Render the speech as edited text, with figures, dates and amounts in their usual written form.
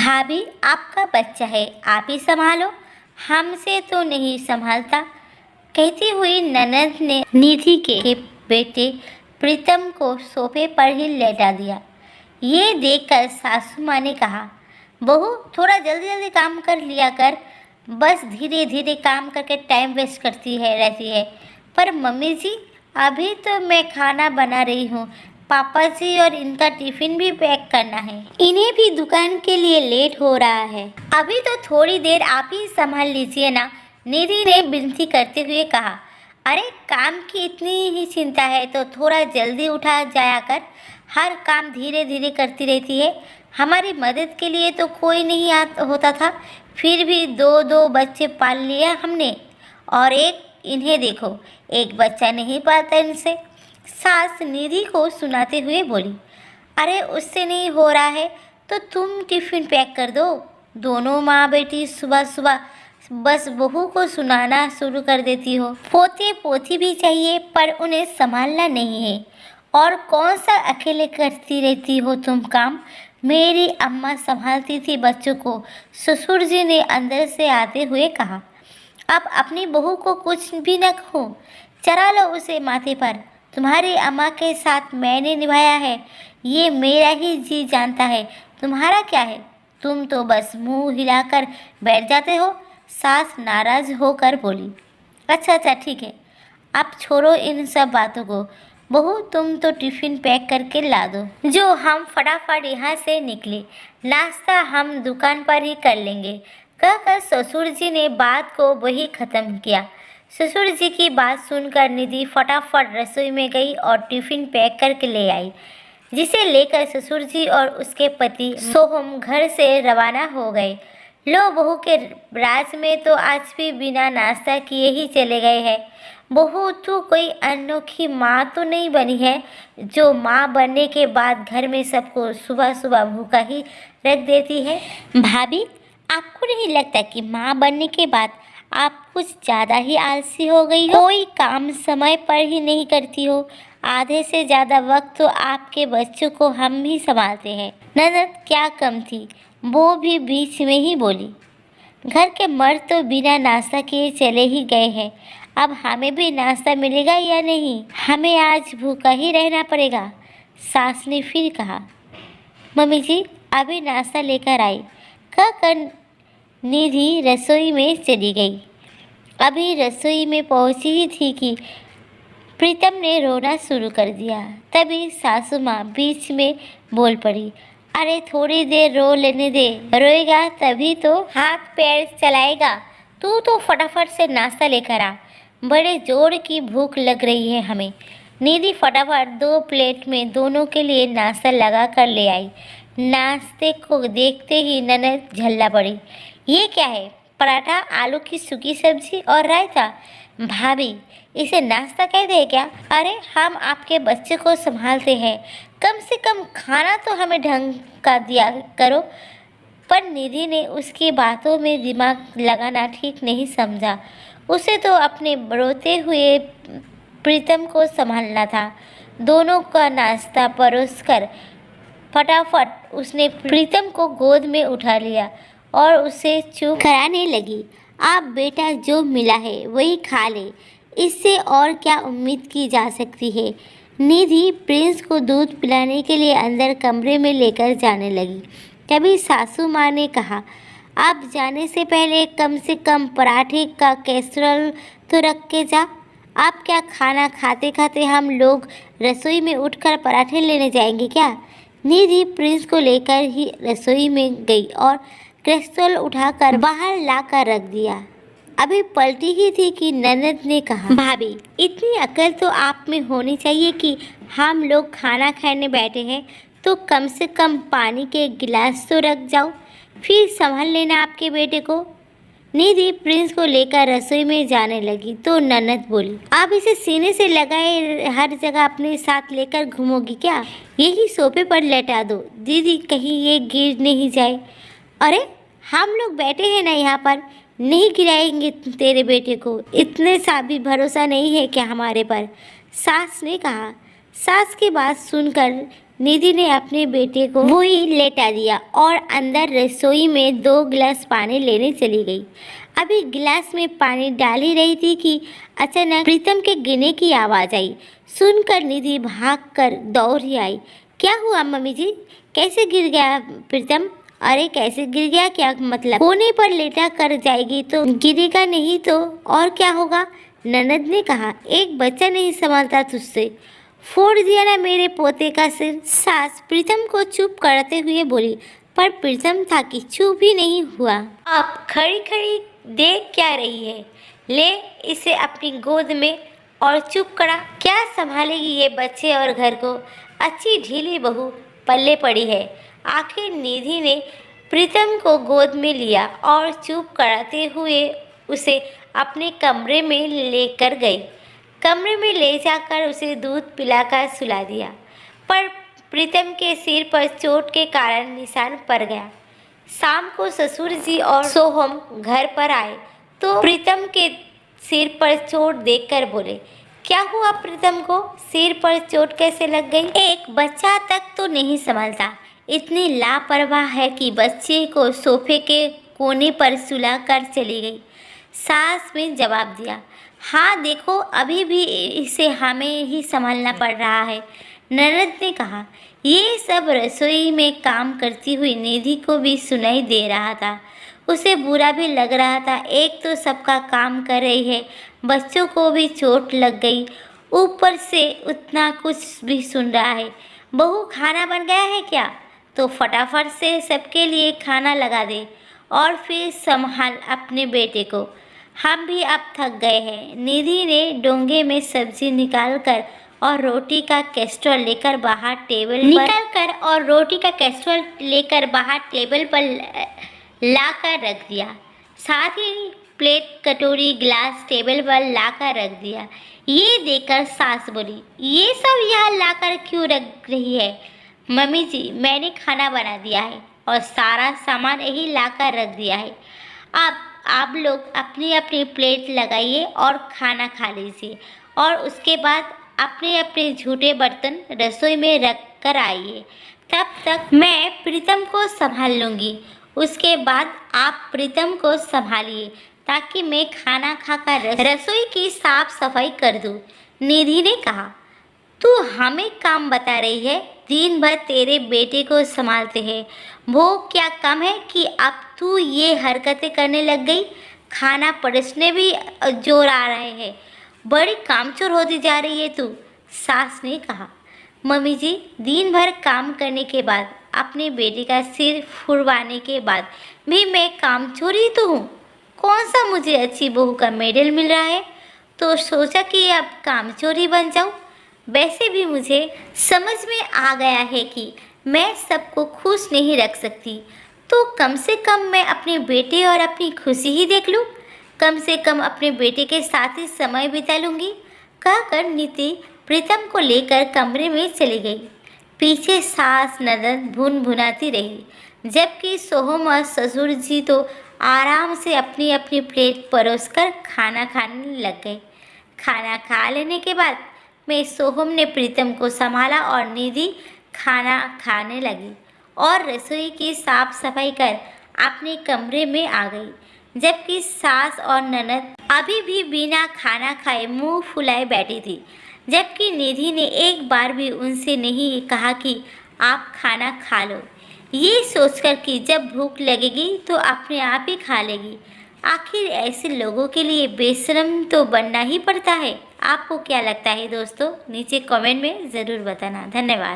भाभी, आपका बच्चा है, आप ही संभालो, हमसे तो नहीं संभालता, कहती हुई ननद ने निधि के बेटे प्रीतम को सोफे पर ही लेटा दिया। ये देखकर सासू माँ ने कहा, बहू थोड़ा जल्दी जल्दी काम कर लिया कर, बस धीरे धीरे काम करके टाइम वेस्ट करती है रहती है। पर मम्मी जी, अभी तो मैं खाना बना रही हूँ, पापा जी और इनका टिफिन भी पैक करना है, इन्हें भी दुकान के लिए लेट हो रहा है, अभी तो थोड़ी देर आप ही संभाल लीजिए ना, निधि ने विनती करते हुए कहा। अरे काम की इतनी ही चिंता है तो थोड़ा जल्दी उठा जाया कर, हर काम धीरे धीरे करती रहती है, हमारी मदद के लिए तो कोई नहीं होता था, फिर भी दो दो बच्चे पाल लिया हमने, और इन्हें देखो, एक बच्चा नहीं पाता इनसे। सास निधि को सुनाते हुए बोली, अरे उससे नहीं हो रहा है तो तुम टिफिन पैक कर दो। दोनों माँ बेटी सुबह सुबह बस बहू को सुनाना शुरू कर देती हो। पोते पोती भी चाहिए पर उन्हें संभालना नहीं है, और कौन सा अकेले करती रहती हो तुम काम, मेरी अम्मा संभालती थी बच्चों को, ससुर जी ने अंदर से आते हुए कहा। अब अपनी बहू को कुछ भी न कहो, चरा लो उसे माथे पर, तुम्हारी अम्मा के साथ मैंने निभाया है, ये मेरा ही जी जानता है, तुम्हारा क्या है, तुम तो बस मुंह हिलाकर बैठ जाते हो। सास नाराज होकर बोली, अच्छा ठीक है, अब छोड़ो इन सब बातों को, बहू तुम तो टिफिन पैक करके ला दो, जो हम फटाफट यहाँ से निकले, नाश्ता हम दुकान पर ही कर लेंगे, कहकर ससुर जी ने बात को वही खत्म किया। ससुर जी की बात सुनकर निधि फटाफट रसोई में गई और टिफिन पैक करके ले आई, जिसे लेकर ससुर जी और उसके पति सोहम घर से रवाना हो गए। लो, बहू के राज में तो आज भी बिना नाश्ता किए ही चले गए हैं। बहू तू कोई अनोखी माँ तो नहीं बनी है, जो माँ बनने के बाद घर में सबको सुबह सुबह भूखा ही रख देती है। भाभी, आपको नहीं लगता कि माँ बनने के बाद आप कुछ ज़्यादा ही आलसी हो गई हो, कोई काम समय पर ही नहीं करती हो, आधे से ज़्यादा वक्त तो आपके बच्चों को हम ही संभालते हैं। ननद क्या कम थी, वो भी बीच में ही बोली, घर के मर्द तो बिना नाश्ता किए चले ही गए हैं, अब हमें भी नाश्ता मिलेगा या नहीं, हमें आज भूखा ही रहना पड़ेगा। सास ने फिर कहा, मम्मी जी अभी नाश्ता लेकर आई, कहकर निधि रसोई में चली गई। अभी रसोई में पहुंची ही थी कि प्रीतम ने रोना शुरू कर दिया। तभी सासू माँ बीच में बोल पड़ी, अरे थोड़ी देर रो लेने दे, रोएगा तभी तो हाथ पैर चलाएगा, तू तो फटाफट से नाश्ता लेकर आ, बड़े जोर की भूख लग रही है हमें। निधि फटाफट 2 प्लेट में दोनों के लिए नाश्ता लगा कर ले आई। नाश्ते को देखते ही ननद झल्ला पड़ी, ये क्या है, पराठा, आलू की सूखी सब्जी और रायता, भाभी इसे नाश्ता कहते हैं क्या? अरे हम आपके बच्चे को संभालते हैं, कम से कम खाना तो हमें ढंग का दिया करो। पर निधि ने उसकी बातों में दिमाग लगाना ठीक नहीं समझा, उसे तो अपने रोते हुए प्रीतम को संभालना था। दोनों का नाश्ता परोसकर फटाफट उसने प्रीतम को गोद में उठा लिया और उसे चुप कराने लगी। आप बेटा जो मिला है वही खा ले, इससे और क्या उम्मीद की जा सकती है। निधि प्रिंस को दूध पिलाने के लिए अंदर कमरे में लेकर जाने लगी। तभी सासू माँ ने कहा, आप जाने से पहले कम से कम पराठे का कैसरोल तो रख के जा। आप क्या खाना खाते खाते हम लोग रसोई में उठकर पराठे लेने जाएंगे क्या? निधि प्रिंस को लेकर ही रसोई में गई और कैसरोल उठाकर बाहर लाकर रख दिया। अभी पलटी ही थी कि ननद ने कहा, भाभी इतनी अकल तो आप में होनी चाहिए कि हम लोग खाना खाने बैठे हैं तो कम से कम पानी के गिलास तो रख जाओ, फिर संभाल लेना आपके बेटे को। निधि प्रिंस को लेकर रसोई में जाने लगी तो ननद बोली, आप इसे सीने से लगाए हर जगह अपने साथ लेकर घूमोगी क्या? यही सोफे पर लेटा दो दीदी, कहीं ये गिर नहीं जाए। अरे हम लोग बैठे हैं ना यहाँ पर, नहीं गिराएंगे तेरे बेटे को, इतने सा भी भरोसा नहीं है क्या हमारे पर? सास ने कहा। सास की बात सुनकर निधि ने अपने बेटे को वही लेटा दिया और अंदर रसोई में 2 गिलास पानी लेने चली गई। अभी गिलास में पानी डाल ही रही थी कि अचानक प्रीतम के गिरने की आवाज़ आई। सुनकर निधि भागकर दौड़ ही आई। क्या हुआ मम्मी जी, कैसे गिर गया प्रीतम? अरे कैसे गिर गया क्या मतलब? कोने पर लेटा कर जाएगी तो गिरेगा नहीं तो और क्या होगा? ननद ने कहा, एक बच्चा नहीं संभालता तुझसे, फोड़ दिया ना मेरे पोते का सिर। सास प्रीतम को चुप कराते हुए बोली, पर प्रीतम था कि चुप ही नहीं हुआ। आप खड़ी खड़ी देख क्या रही है? ले इसे अपनी गोद में और चुप करा। क्या संभालेगी ये बच्चे और घर को? अच्छी ढीली बहू पल्ले पड़ी है। आखिर निधि ने प्रीतम को गोद में लिया और चुप कराते हुए उसे अपने कमरे में लेकर गई। कमरे में ले जाकर उसे दूध पिलाकर सुला दिया, पर प्रीतम के सिर पर चोट के कारण निशान पड़ गया। शाम को ससुर जी और सोहम घर पर आए तो प्रीतम के सिर पर चोट देखकर बोले, क्या हुआ प्रीतम को? सिर पर चोट कैसे लग गई? एक बच्चा तक तो नहीं संभालता, इतनी लापरवाह है कि बच्चे को सोफे के कोने पर सुला कर चली गई। सास ने जवाब दिया, हाँ देखो अभी भी इसे हमें ही संभालना पड़ रहा है। ननद ने कहा, ये सब रसोई में काम करती हुई निधि को भी सुनाई दे रहा था। उसे बुरा भी लग रहा था, एक तो सबका काम कर रही है, बच्चों को भी चोट लग गई, ऊपर से उतना कुछ भी सुन रहा है। बहू खाना बन गया है क्या? तो फटाफट से सबके लिए खाना लगा दे और फिर संभाल अपने बेटे को, हम भी अब थक गए हैं। निधि ने डोंगे में सब्जी निकालकर और रोटी का कैस्ट्रोल लेकर बाहर टेबल पर लाकर रख दिया। साथ ही प्लेट कटोरी गिलास टेबल पर लाकर रख दिया। ये देखकर सास बोली, ये सब यहाँ लाकर क्यों रख रही है? मम्मी जी, मैंने खाना बना दिया है और सारा सामान यही लाकर रख दिया है। अब आप लोग अपनी अपनी प्लेट लगाइए और खाना खा लीजिए और उसके बाद अपने अपने झूठे बर्तन रसोई में रख कर आइए। तब तक मैं प्रीतम को संभाल लूँगी, उसके बाद आप प्रीतम को संभालिए ताकि मैं खाना खाकर रसोई की साफ सफाई कर दूँ। निधि ने कहा, तू हमें काम बता रही है? दिन भर तेरे बेटे को संभालते हैं, वो क्या कम है कि अब तू ये हरकतें करने लग गई? खाना परोसने भी जोर आ रहे हैं, बड़ी कामचोर होती जा रही है तू। सास ने कहा, मम्मी जी, दिन भर काम करने के बाद अपने बेटे का सिर फुड़वाने के बाद भी मैं कामचोर ही तो हूँ। कौन सा मुझे अच्छी बहू का मेडल मिल रहा है, तो सोचा कि अब कामचोर ही बन जाऊँ। वैसे भी मुझे समझ में आ गया है कि मैं सबको खुश नहीं रख सकती, तो कम से कम मैं अपने बेटे और अपनी खुशी ही देख लूँ। कम से कम अपने बेटे के साथ ही समय बिता लूँगी। कहकर नीति प्रीतम को लेकर कमरे में चली गई। पीछे सास ननद भुन भुनाती रही, जबकि सोहम और ससुर जी तो आराम से अपनी अपनी प्लेट परोसकर खाना खाने लग गए। खाना खा लेने के बाद में सोहम ने प्रीतम को संभाला और निधि खाना खाने लगी और रसोई की साफ सफाई कर अपने कमरे में आ गई, जबकि सास और ननद अभी भी बिना खाना खाए मुंह फुलाए बैठी थी। जबकि निधि ने एक बार भी उनसे नहीं कहा कि आप खाना खा लो, ये सोचकर कि जब भूख लगेगी तो अपने आप ही खा लेगी। आखिर ऐसे लोगों के लिए बेशर्म तो बनना ही पड़ता है। आपको क्या लगता है दोस्तों? नीचे कमेंट में ज़रूर बताना। धन्यवाद।